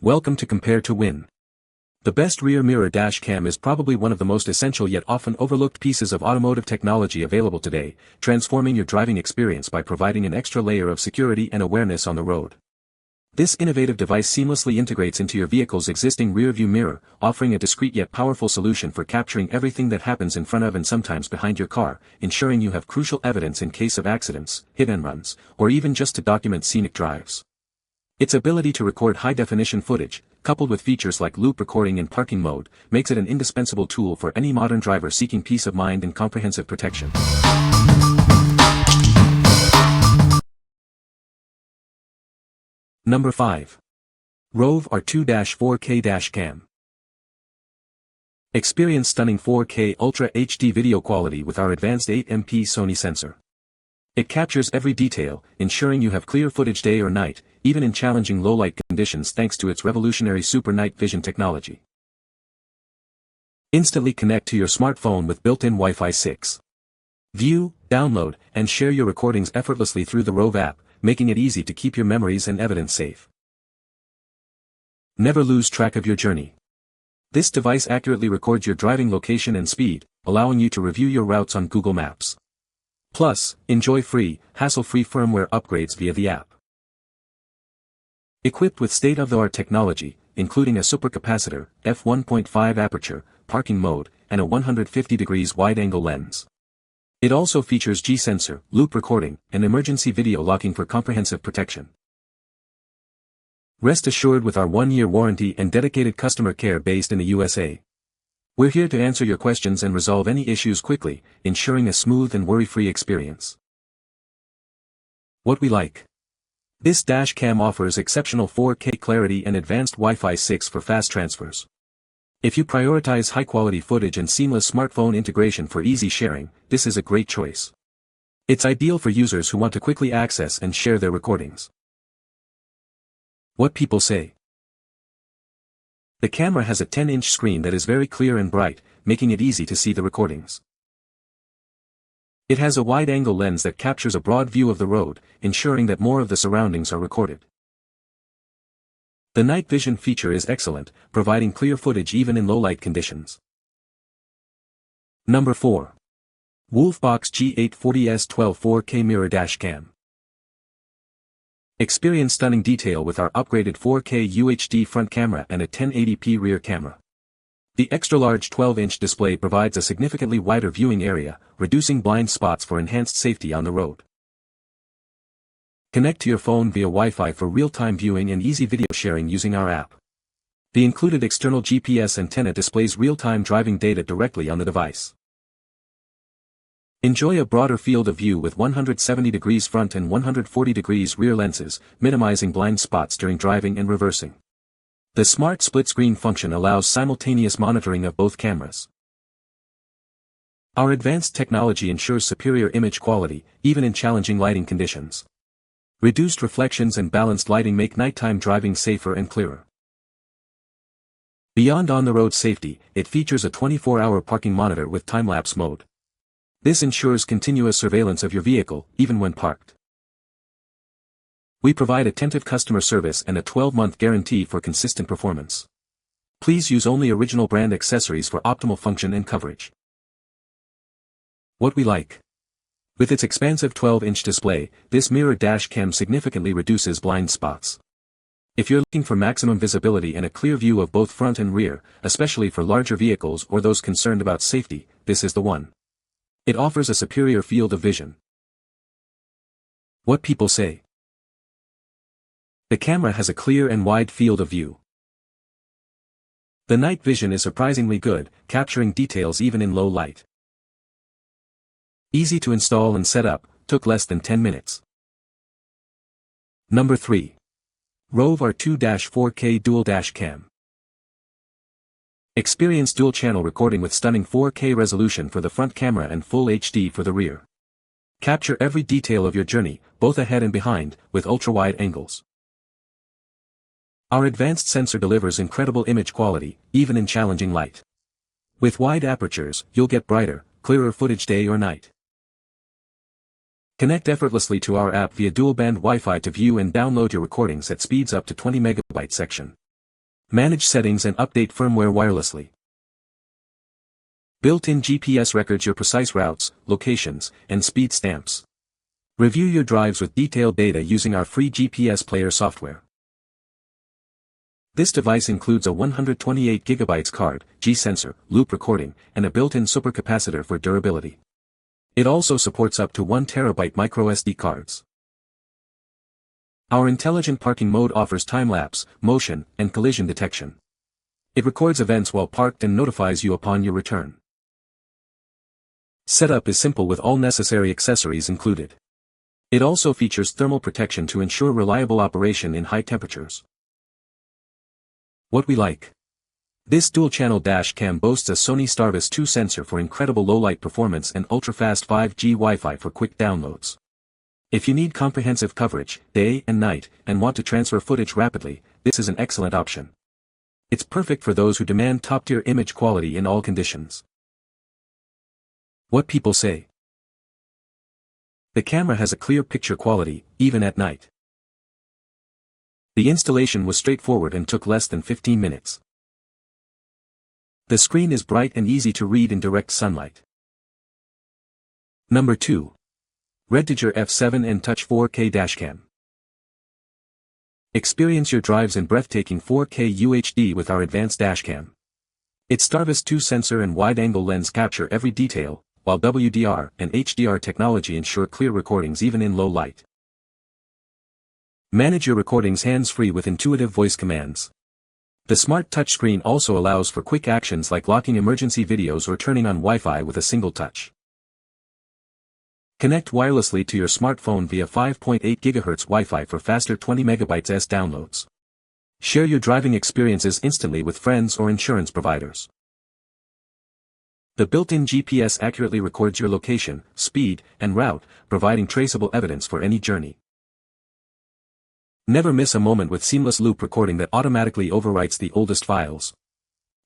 Welcome to Compare to Win. The best rear mirror dash cam is probably one of the most essential yet often overlooked pieces of automotive technology available today, transforming your driving experience by providing an extra layer of security and awareness on the road. This innovative device seamlessly integrates into your vehicle's existing rearview mirror, offering a discreet yet powerful solution for capturing everything that happens in front of and sometimes behind your car, ensuring you have crucial evidence in case of accidents, hit-and-runs, or even just to document scenic drives. Its ability to record high-definition footage, coupled with features like loop recording and parking mode, makes it an indispensable tool for any modern driver seeking peace of mind and comprehensive protection. Number 5. ROVE R2-4K Dashcam. Experience stunning 4K Ultra HD video quality with our advanced 8MP Sony sensor. It captures every detail, ensuring you have clear footage day or night, even in challenging low-light conditions thanks to its revolutionary super night vision technology. Instantly connect to your smartphone with built-in Wi-Fi 6. View, download, and share your recordings effortlessly through the ROVE app, making it easy to keep your memories and evidence safe. Never lose track of your journey. This device accurately records your driving location and speed, allowing you to review your routes on Google Maps. Plus, enjoy free, hassle-free firmware upgrades via the app. Equipped with state-of-the-art technology, including a supercapacitor, f1.5 aperture, parking mode, and a 150 degrees wide-angle lens. It also features G-sensor, loop recording, and emergency video locking for comprehensive protection. Rest assured with our 1-year warranty and dedicated customer care based in the USA. We're here to answer your questions and resolve any issues quickly, ensuring a smooth and worry-free experience. What we like. This dash cam offers exceptional 4K clarity and advanced Wi-Fi 6 for fast transfers. If you prioritize high-quality footage and seamless smartphone integration for easy sharing, this is a great choice. It's ideal for users who want to quickly access and share their recordings. What people say. The camera has a 10-inch screen that is very clear and bright, making it easy to see the recordings. It has a wide-angle lens that captures a broad view of the road, ensuring that more of the surroundings are recorded. The night vision feature is excellent, providing clear footage even in low-light conditions. Number 4. WOLFBOX G840S12 4K Mirror Dashcam. Experience stunning detail with our upgraded 4K UHD front camera and a 1080p rear camera. The extra-large 12-inch display provides a significantly wider viewing area, reducing blind spots for enhanced safety on the road. Connect to your phone via Wi-Fi for real-time viewing and easy video sharing using our app. The included external GPS antenna displays real-time driving data directly on the device. Enjoy a broader field of view with 170 degrees front and 140 degrees rear lenses, minimizing blind spots during driving and reversing. The smart split-screen function allows simultaneous monitoring of both cameras. Our advanced technology ensures superior image quality, even in challenging lighting conditions. Reduced reflections and balanced lighting make nighttime driving safer and clearer. Beyond on-the-road safety, it features a 24-hour parking monitor with time-lapse mode. This ensures continuous surveillance of your vehicle, even when parked. We provide attentive customer service and a 12-month guarantee for consistent performance. Please use only original brand accessories for optimal function and coverage. What we like. With its expansive 12-inch display, this mirror dash cam significantly reduces blind spots. If you're looking for maximum visibility and a clear view of both front and rear, especially for larger vehicles or those concerned about safety, this is the one. It offers a superior field of vision. What people say. The camera has a clear and wide field of view. The night vision is surprisingly good, capturing details even in low light. Easy to install and set up, took less than 10 minutes. Number 3. ROVE R2-4K Dual Dash Cam. Experience dual-channel recording with stunning 4K resolution for the front camera and full HD for the rear. Capture every detail of your journey, both ahead and behind, with ultra-wide angles. Our advanced sensor delivers incredible image quality, even in challenging light. With wide apertures, you'll get brighter, clearer footage day or night. Connect effortlessly to our app via dual-band Wi-Fi to view and download your recordings at speeds up to 20 MB/s. Manage settings and update firmware wirelessly. Built-in GPS records your precise routes, locations, and speed stamps. Review your drives with detailed data using our free GPS player software. This device includes a 128GB card, G-sensor, loop recording, and a built-in supercapacitor for durability. It also supports up to 1TB microSD cards. Our intelligent parking mode offers time-lapse, motion, and collision detection. It records events while parked and notifies you upon your return. Setup is simple with all necessary accessories included. It also features thermal protection to ensure reliable operation in high temperatures. What we like. This dual-channel dash cam boasts a Sony Starvis 2 sensor for incredible low-light performance and ultra-fast 5G Wi-Fi for quick downloads. If you need comprehensive coverage, day and night, and want to transfer footage rapidly, this is an excellent option. It's perfect for those who demand top-tier image quality in all conditions. What people say. The camera has a clear picture quality, even at night. The installation was straightforward and took less than 15 minutes. The screen is bright and easy to read in direct sunlight. Number 2. REDTIGER F7 and Touch 4K Dashcam. Experience your drives in breathtaking 4K UHD with our advanced dashcam. Its Starvis 2 sensor and wide-angle lens capture every detail, while WDR and HDR technology ensure clear recordings even in low light. Manage your recordings hands-free with intuitive voice commands. The smart touchscreen also allows for quick actions like locking emergency videos or turning on Wi-Fi with a single touch. Connect wirelessly to your smartphone via 5.8 GHz Wi-Fi for faster 20 MB downloads. Share your driving experiences instantly with friends or insurance providers. The built-in GPS accurately records your location, speed, and route, providing traceable evidence for any journey. Never miss a moment with seamless loop recording that automatically overwrites the oldest files.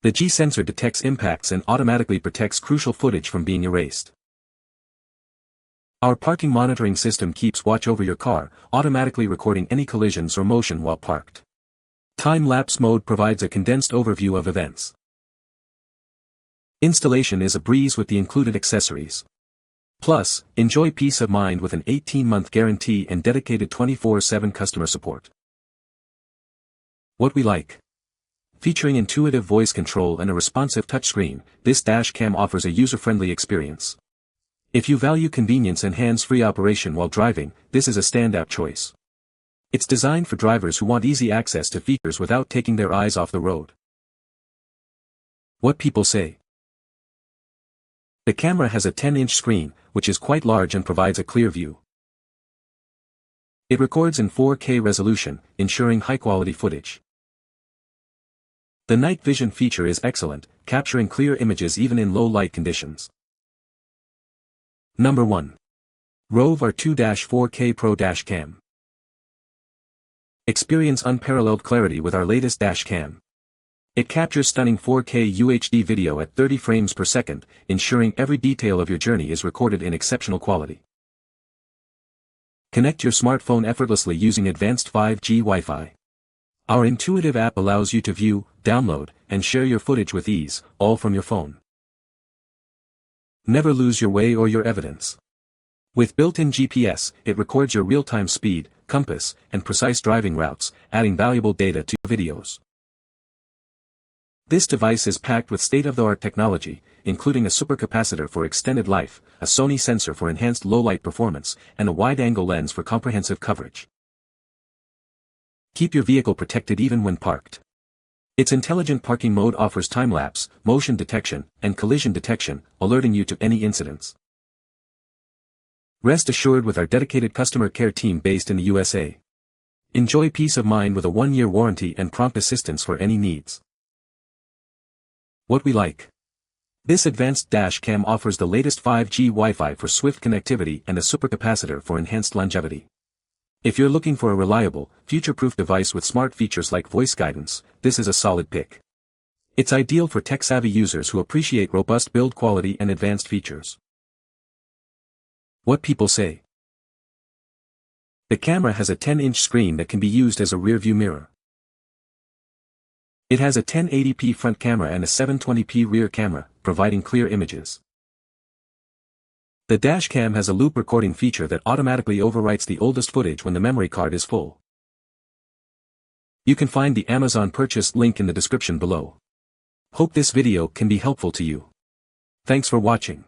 The G-sensor detects impacts and automatically protects crucial footage from being erased. Our parking monitoring system keeps watch over your car, automatically recording any collisions or motion while parked. Time-lapse mode provides a condensed overview of events. Installation is a breeze with the included accessories. Plus, enjoy peace of mind with an 18-month guarantee and dedicated 24/7 customer support. What we like. Featuring intuitive voice control and a responsive touchscreen, this dash cam offers a user-friendly experience. If you value convenience and hands-free operation while driving, this is a standout choice. It's designed for drivers who want easy access to features without taking their eyes off the road. What people say. The camera has a 10-inch screen, which is quite large and provides a clear view. It records in 4K resolution, ensuring high-quality footage. The night vision feature is excellent, capturing clear images even in low-light conditions. Number 1. ROVE R2-4K Pro Dash Cam. Experience unparalleled clarity with our latest dash cam. It captures stunning 4K UHD video at 30 frames per second, ensuring every detail of your journey is recorded in exceptional quality. Connect your smartphone effortlessly using advanced 5G Wi-Fi. Our intuitive app allows you to view, download, and share your footage with ease, all from your phone. Never lose your way or your evidence. With built-in GPS, it records your real-time speed, compass, and precise driving routes, adding valuable data to your videos. This device is packed with state-of-the-art technology, including a supercapacitor for extended life, a Sony sensor for enhanced low-light performance, and a wide-angle lens for comprehensive coverage. Keep your vehicle protected even when parked. Its intelligent parking mode offers time-lapse, motion detection, and collision detection, alerting you to any incidents. Rest assured with our dedicated customer care team based in the USA. Enjoy peace of mind with a 1-year warranty and prompt assistance for any needs. What we like. This advanced dash cam offers the latest 5G Wi-Fi for swift connectivity and a supercapacitor for enhanced longevity. If you're looking for a reliable, future-proof device with smart features like voice guidance, this is a solid pick. It's ideal for tech-savvy users who appreciate robust build quality and advanced features. What people say. The camera has a 10-inch screen that can be used as a rearview mirror. It has a 1080p front camera and a 720p rear camera, providing clear images. The Dashcam has a loop recording feature that automatically overwrites the oldest footage when the memory card is full. You can find the Amazon purchase link in the description below. Hope this video can be helpful to you. Thanks for watching.